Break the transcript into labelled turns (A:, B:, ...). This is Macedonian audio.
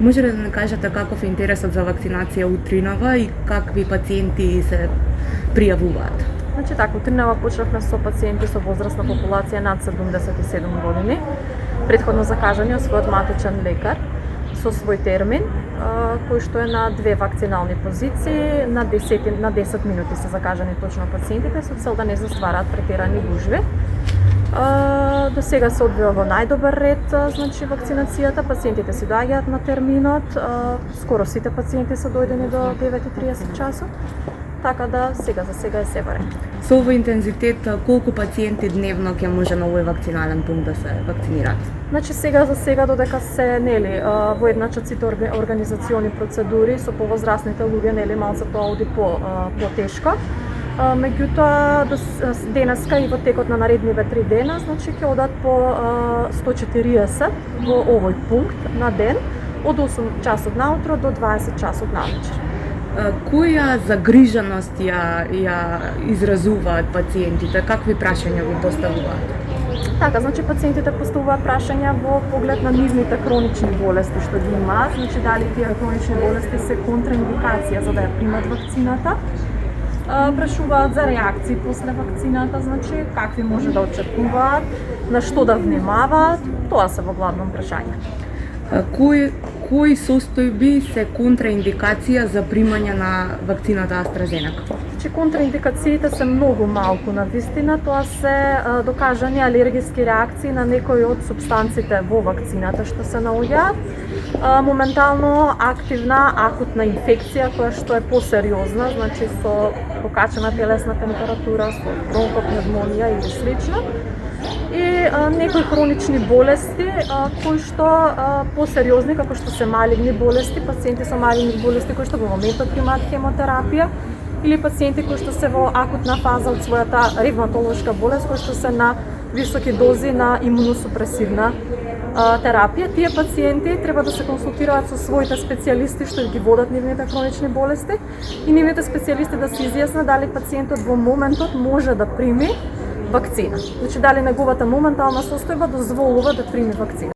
A: Може ли да ни кажете каков е интересот за вакцинација утринава и какви пациенти се пријавуваат?
B: Значи така, утринава почнавме со пациенти со возрастна популација над 77 години, претходно закажани од својот матичен лекар со свој термин, кој што е на 2 вакцинални позиции, на 10 минути се закажани точно пациентите со цел да не заствараат претерани гужви. До сега се одвива во најдобар ред, значи вакцинацијата, пациентите си доаѓаат на терминот, скоро сите пациенти се дојдени до 9:30 часот, така да за сега е се во ред.
A: Со овој интензитет, колку пациенти дневно ќе може на овој вакцинален пункт да се вакцинираат?
B: Значи за сега додека се во едначат сите организациони процедури со повозрастните луѓе малце тоа оди по-тешко. Меѓутоа денеска и во текот на наредниве 3 дена, значи ќе одат по 140 во овој пункт на ден од 8 часот наутро до 20 часот навечер.
A: Која загриженост ја изразуваат пациентите? Какви прашања ви поставуваат?
B: Така, значи пациентите поставуваат прашања во поглед на нивните хронични болести што ги имаат, значи дали тие хронични болести се контраиндикација за да ја примат вакцината. Прашуваат за реакции после вакцината, значи какви може да очекуваат, на што да внимаваат, тоа се во главном прашања.
A: Кои состојби се контраиндикација за примање на вакцината AstraZeneca?
B: Значи контраиндикациите се многу малку на вистина, тоа се докажани алергиски реакции на некои од супстанците во вакцината што се наоѓаат. Моментално активна акутна инфекција која што е посериозна, значи со покачена телесна температура, со бронхопневмонија или слично. И некои хронични болести кои што посериозни, како што се малигни болести, пациенти со малигни болести кои што во моментот примаат хемотерапија, или пациенти кои што се во акутна фаза од својата ревматолошка болест, кои што се на високи дози на имуносупресивна терапија. Тие пациенти треба да се консултираат со своите специјалисти што ги водат нивните хронични болести и нивните специјалисти да се изјаснат дали пациентот во моментот може да прими вакцина. Значи дали неговата моментална состојба дозволува да прими вакцина.